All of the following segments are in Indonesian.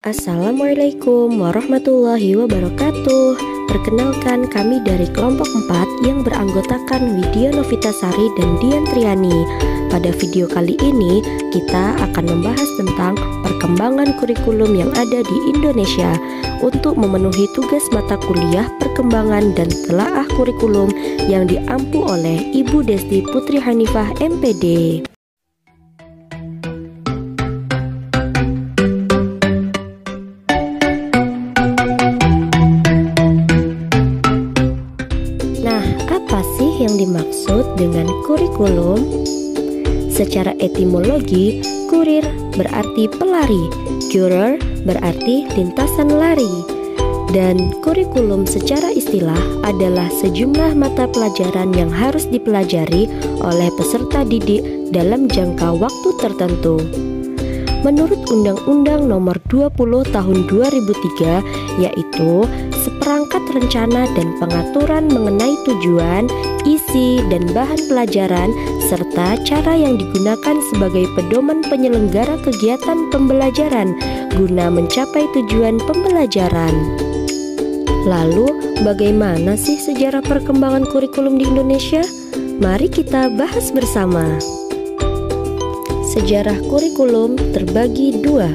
Assalamualaikum warahmatullahi wabarakatuh. Perkenalkan, kami dari kelompok 4 yang beranggotakan Widya Novitasari dan Dian Triani. Pada video kali ini kita akan membahas tentang perkembangan kurikulum yang ada di Indonesia untuk memenuhi tugas mata kuliah perkembangan dan telaah kurikulum yang diampu oleh Ibu Desti Putri Hanifah MPD. Apa sih yang dimaksud dengan kurikulum? Secara etimologi, kurir berarti pelari, courier berarti lintasan lari. Dan kurikulum secara istilah adalah sejumlah mata pelajaran yang harus dipelajari oleh peserta didik dalam jangka waktu tertentu. Menurut Undang-Undang Nomor 20 Tahun 2003, yaitu seperangkat rencana dan pengaturan mengenai tujuan, isi, dan bahan pelajaran, serta cara yang digunakan sebagai pedoman penyelenggara kegiatan pembelajaran guna mencapai tujuan pembelajaran. Lalu, bagaimana sih sejarah perkembangan kurikulum di Indonesia? Mari kita bahas bersama. Sejarah kurikulum terbagi dua.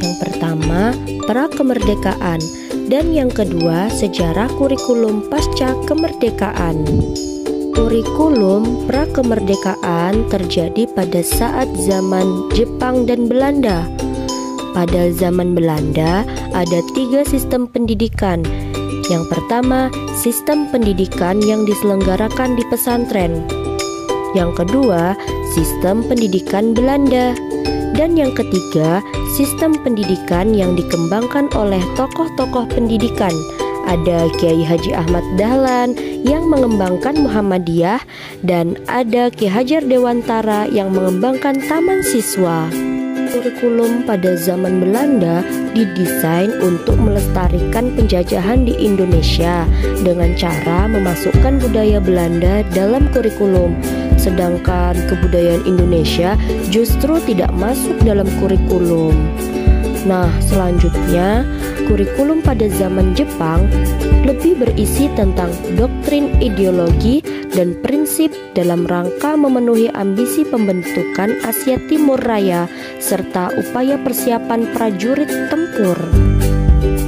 Yang pertama, pra-kemerdekaan, dan yang kedua, sejarah kurikulum pasca kemerdekaan. Kurikulum pra-kemerdekaan terjadi pada saat zaman Jepang dan Belanda. Pada zaman Belanda, ada 3 sistem pendidikan. Yang pertama, sistem pendidikan yang diselenggarakan di pesantren. Yang kedua, sistem pendidikan Belanda. Dan yang ketiga, sistem pendidikan yang dikembangkan oleh tokoh-tokoh pendidikan. Ada Kiai Haji Ahmad Dahlan yang mengembangkan Muhammadiyah, dan ada Ki Hajar Dewantara yang mengembangkan Taman Siswa. Kurikulum pada zaman Belanda didesain untuk melestarikan penjajahan di Indonesia dengan cara memasukkan budaya Belanda dalam kurikulum. Sedangkan kebudayaan Indonesia justru tidak masuk dalam kurikulum. Nah, selanjutnya, kurikulum pada zaman Jepang lebih berisi tentang doktrin, ideologi, dan prinsip dalam rangka memenuhi ambisi pembentukan Asia Timur Raya serta upaya persiapan prajurit tempur.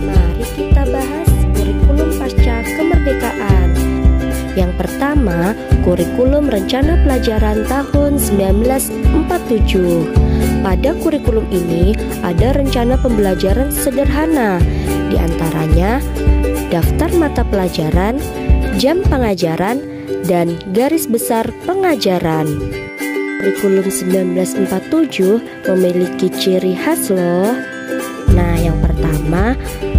Mari kita bahas kurikulum pasca kemerdekaan. Yang pertama, kurikulum rencana pelajaran tahun 1947. Pada kurikulum ini ada rencana pembelajaran sederhana, di antaranya daftar mata pelajaran, jam pengajaran, dan garis besar pengajaran. Kurikulum 1947 memiliki ciri khas loh. Nah, yang pertama,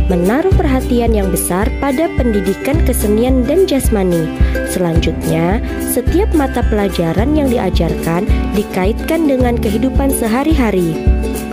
menaruh perhatian yang besar pada pendidikan kesenian dan jasmani. Selanjutnya, setiap mata pelajaran yang diajarkan dikaitkan dengan kehidupan sehari-hari.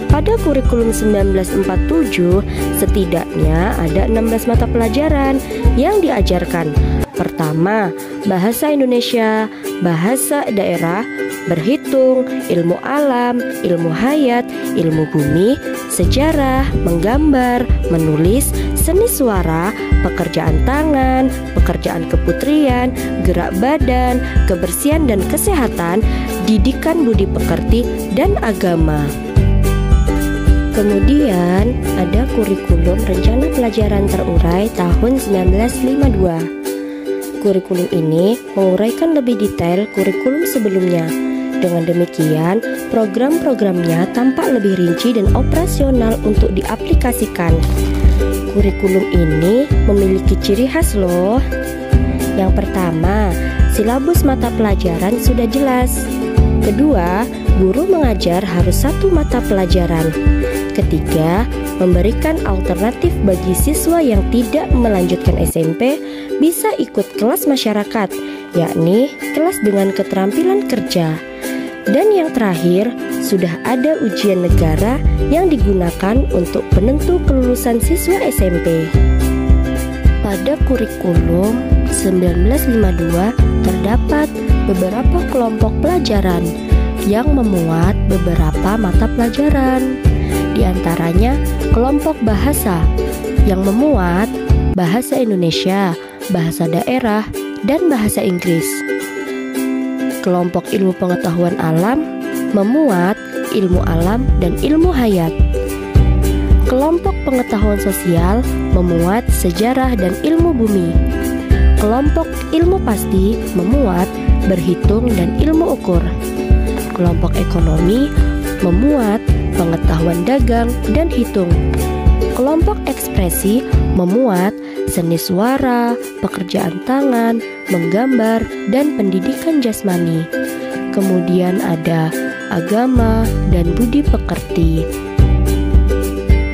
Pada kurikulum 1947, setidaknya ada 16 mata pelajaran yang diajarkan. Pertama, bahasa Indonesia, bahasa daerah, berhitung, ilmu alam, ilmu hayat, ilmu bumi, sejarah, menggambar, menulis, seni suara, pekerjaan tangan, pekerjaan keputrian, gerak badan, kebersihan dan kesehatan, didikan budi pekerti, dan agama. Kemudian ada kurikulum rencana pelajaran terurai tahun 1952. Kurikulum ini menguraikan lebih detail kurikulum sebelumnya. Dengan demikian, program-programnya tampak lebih rinci dan operasional untuk diaplikasikan. Kurikulum ini memiliki ciri khas loh. Yang pertama, silabus mata pelajaran sudah jelas. Kedua, guru mengajar harus 1 mata pelajaran. Ketiga, memberikan alternatif bagi siswa yang tidak melanjutkan SMP bisa ikut kelas masyarakat, yakni kelas dengan keterampilan kerja. Dan yang terakhir, sudah ada ujian negara yang digunakan untuk penentu kelulusan siswa SMP. Pada kurikulum 1952 terdapat beberapa kelompok pelajaran yang memuat beberapa mata pelajaran. Di antaranya kelompok bahasa yang memuat bahasa Indonesia, bahasa daerah, dan bahasa Inggris. Kelompok ilmu pengetahuan alam memuat ilmu alam dan ilmu hayat. Kelompok pengetahuan sosial memuat sejarah dan ilmu bumi. Kelompok ilmu pasti memuat berhitung dan ilmu ukur. Kelompok ekonomi memuat pengetahuan dagang dan hitung. Kelompok ekspresi memuat seni suara, pekerjaan tangan, menggambar, dan pendidikan jasmani. Kemudian ada agama dan budi pekerti.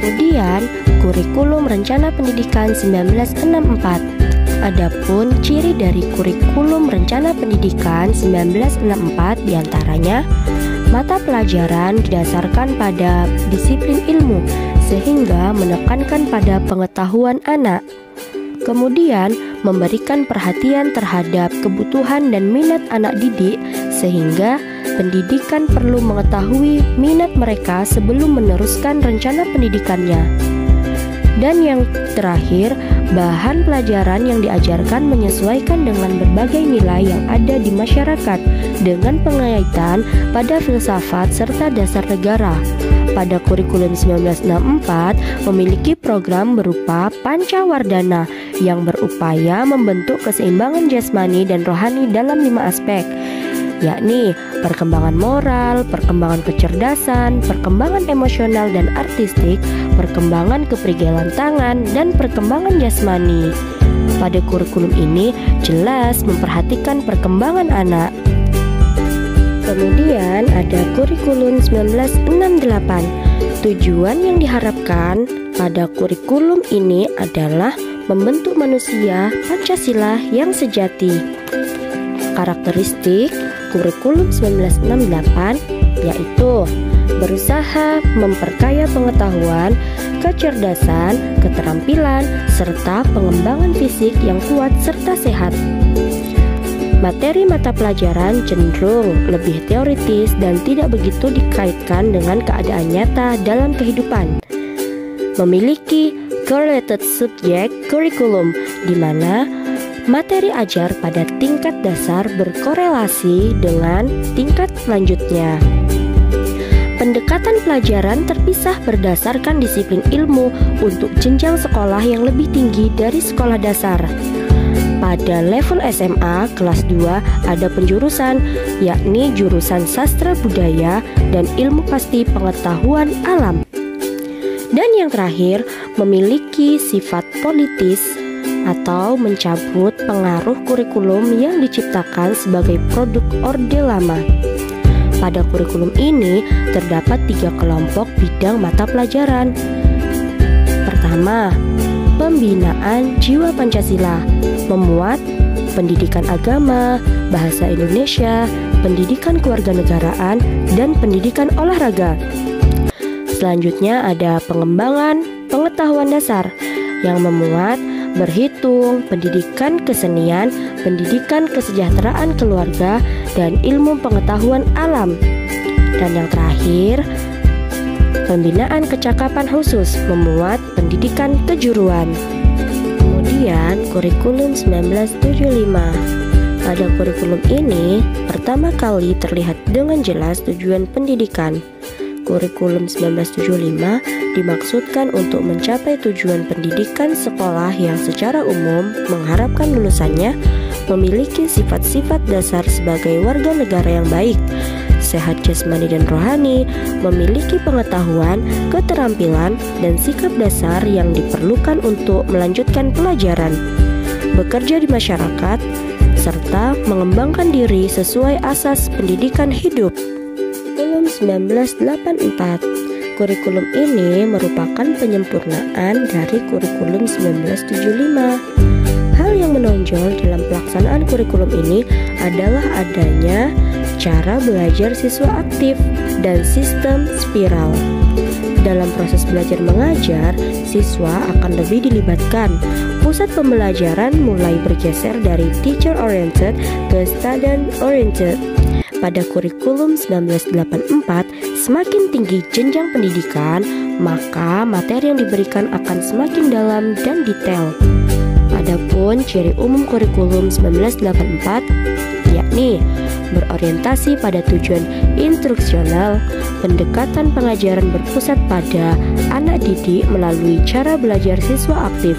Kemudian kurikulum rencana pendidikan 1964. Adapun ciri dari kurikulum rencana pendidikan 1964 diantaranya mata pelajaran didasarkan pada disiplin ilmu sehingga menekankan pada pengetahuan anak. Kemudian memberikan perhatian terhadap kebutuhan dan minat anak didik sehingga pendidikan perlu mengetahui minat mereka sebelum meneruskan rencana pendidikannya. Dan yang terakhir, bahan pelajaran yang diajarkan menyesuaikan dengan berbagai nilai yang ada di masyarakat dengan pengaitan pada filsafat serta dasar negara. Pada kurikulum 1964 memiliki program berupa Pancawardhana yang berupaya membentuk keseimbangan jasmani dan rohani dalam 5 aspek, yakni perkembangan moral, perkembangan kecerdasan, perkembangan emosional dan artistik, perkembangan keprigelan tangan, dan perkembangan jasmani. Pada kurikulum ini jelas memperhatikan perkembangan anak. Kemudian ada kurikulum 1968. Tujuan yang diharapkan pada kurikulum ini adalah membentuk manusia Pancasila yang sejati. Karakteristik kurikulum 1968 yaitu berusaha memperkaya pengetahuan, kecerdasan, keterampilan, serta pengembangan fisik yang kuat serta sehat. Materi mata pelajaran cenderung lebih teoritis dan tidak begitu dikaitkan dengan keadaan nyata dalam kehidupan. Memiliki correlated subject curriculum, di mana materi ajar pada tingkat dasar berkorelasi dengan tingkat selanjutnya. Pendekatan pelajaran terpisah berdasarkan disiplin ilmu untuk jenjang sekolah yang lebih tinggi dari sekolah dasar. Pada level SMA kelas 2 ada penjurusan, yakni jurusan sastra budaya dan ilmu pasti pengetahuan alam. Dan yang terakhir, memiliki sifat politis atau mencabut pengaruh kurikulum yang diciptakan sebagai produk Orde Lama. Pada kurikulum ini terdapat 3 kelompok bidang mata pelajaran. Pertama, pembinaan jiwa Pancasila, memuat pendidikan agama, bahasa Indonesia, pendidikan kewarganegaraan, dan pendidikan olahraga. Selanjutnya ada pengembangan pengetahuan dasar yang memuat berhitung, pendidikan kesenian, pendidikan kesejahteraan keluarga, dan ilmu pengetahuan alam. Dan yang terakhir, pembinaan kecakapan khusus memuat pendidikan kejuruan. Kemudian kurikulum 1975. Pada kurikulum ini pertama kali terlihat dengan jelas tujuan pendidikan. Kurikulum 1975 dimaksudkan untuk mencapai tujuan pendidikan sekolah yang secara umum mengharapkan lulusannya memiliki sifat-sifat dasar sebagai warga negara yang baik, sehat jasmani dan rohani, memiliki pengetahuan, keterampilan, dan sikap dasar yang diperlukan untuk melanjutkan pelajaran, bekerja di masyarakat, serta mengembangkan diri sesuai asas pendidikan hidup. Kurikulum 1984. Kurikulum ini merupakan penyempurnaan dari kurikulum 1975. Hal yang menonjol dalam pelaksanaan kurikulum ini adalah adanya cara belajar siswa aktif dan sistem spiral. Dalam proses belajar mengajar, siswa akan lebih dilibatkan. Pusat pembelajaran mulai bergeser dari teacher oriented ke student oriented. Pada kurikulum 1984, semakin tinggi jenjang pendidikan, maka materi yang diberikan akan semakin dalam dan detail. Adapun ciri umum kurikulum 1984 yakni berorientasi pada tujuan instruksional, pendekatan pengajaran berpusat pada anak didik melalui cara belajar siswa aktif.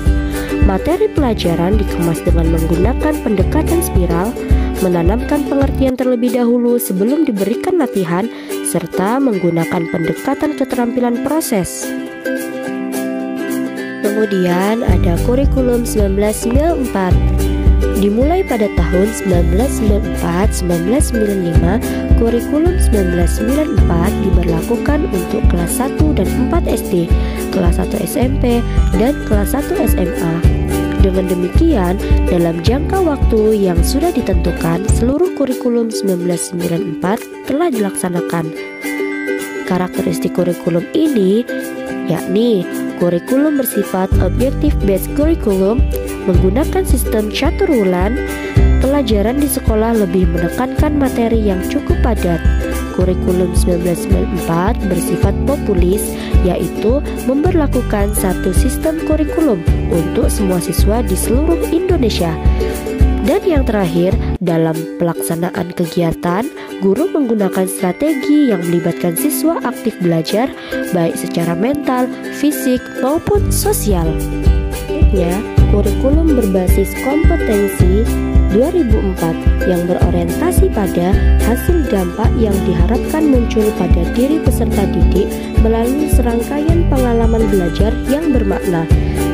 Materi pelajaran dikemas dengan menggunakan pendekatan spiral, menanamkan pengertian terlebih dahulu sebelum diberikan latihan, serta menggunakan pendekatan keterampilan proses. Kemudian ada kurikulum 1994. Dimulai pada tahun 1994-1995, kurikulum 1994 diberlakukan untuk kelas 1 dan 4 SD, kelas 1 SMP, dan kelas 1 SMA. Dengan demikian, dalam jangka waktu yang sudah ditentukan, seluruh kurikulum 1994 telah dilaksanakan. Karakteristik kurikulum ini yakni kurikulum bersifat objective based curriculum, menggunakan sistem catur wulan. Pelajaran di sekolah lebih menekankan materi yang cukup padat. Kurikulum 1994 bersifat populis, yaitu memberlakukan satu sistem kurikulum untuk semua siswa di seluruh Indonesia. Dan yang terakhir, dalam pelaksanaan kegiatan, guru menggunakan strategi yang melibatkan siswa aktif belajar, baik secara mental, fisik, maupun sosial. Selanjutnya, kurikulum berbasis kompetensi 2004 yang berorientasi pada hasil dampak yang diharapkan muncul pada diri peserta didik melalui serangkaian pengalaman belajar yang bermakna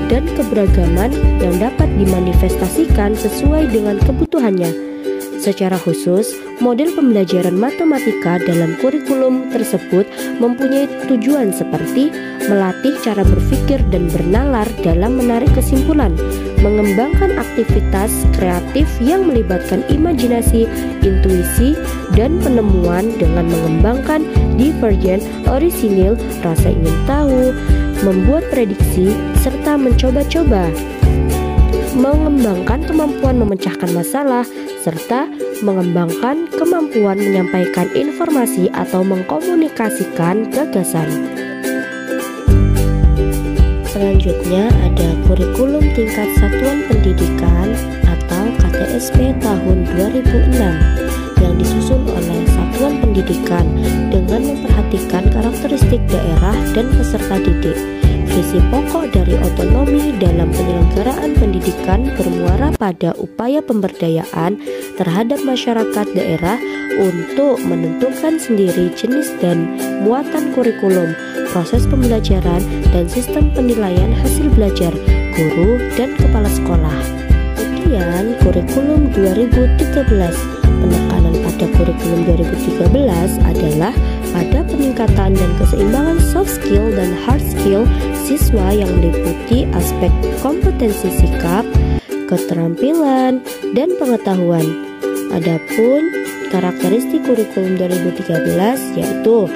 dan keberagaman yang dapat dimanifestasikan sesuai dengan kebutuhannya. Secara khusus, model pembelajaran matematika dalam kurikulum tersebut mempunyai tujuan seperti melatih cara berpikir dan bernalar dalam menarik kesimpulan, mengembangkan aktivitas kreatif yang melibatkan imajinasi, intuisi, dan penemuan dengan mengembangkan divergen, orisinil, rasa ingin tahu, membuat prediksi, serta mencoba-coba, mengembangkan kemampuan memecahkan masalah, serta mengembangkan kemampuan menyampaikan informasi atau mengkomunikasikan gagasan. Selanjutnya ada kurikulum tingkat satuan pendidikan atau KTSP tahun 2006 yang disusun oleh satuan pendidikan dengan memperhatikan karakteristik daerah dan peserta didik. Visi pokok dari otonomi dalam penyelenggaraan pendidikan bermuara pada upaya pemberdayaan terhadap masyarakat daerah untuk menentukan sendiri jenis dan muatan kurikulum, proses pembelajaran, dan sistem penilaian hasil belajar guru dan kepala sekolah. Kemudian kurikulum 2013. Penekanan pada kurikulum 2013 adalah pada peningkatan dan keseimbangan soft skill dan hard skill siswa yang meliputi aspek kompetensi sikap, keterampilan, dan pengetahuan. Adapun karakteristik kurikulum 2013 yaitu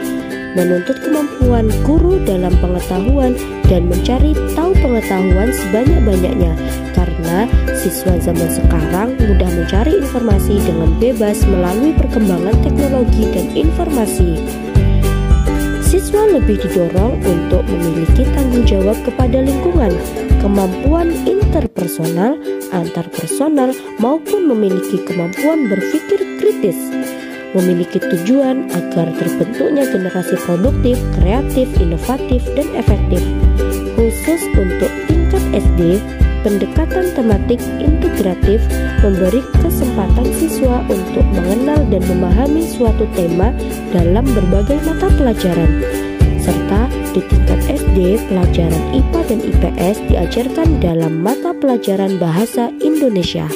menuntut kemampuan guru dalam pengetahuan dan mencari tahu pengetahuan sebanyak-banyaknya, karena siswa zaman sekarang mudah mencari informasi dengan bebas melalui perkembangan teknologi dan informasi. Siswa lebih didorong untuk memiliki tanggung jawab kepada lingkungan, kemampuan interpersonal, antarpersonal, maupun memiliki kemampuan berpikir kritis, memiliki tujuan agar terbentuknya generasi produktif, kreatif, inovatif, dan efektif. Khusus untuk tingkat SD, pendekatan tematik integratif memberi kesempatan siswa untuk mengenal dan memahami suatu tema dalam berbagai mata pelajaran. Serta di tingkat SD, pelajaran IPA dan IPS diajarkan dalam mata pelajaran bahasa Indonesia.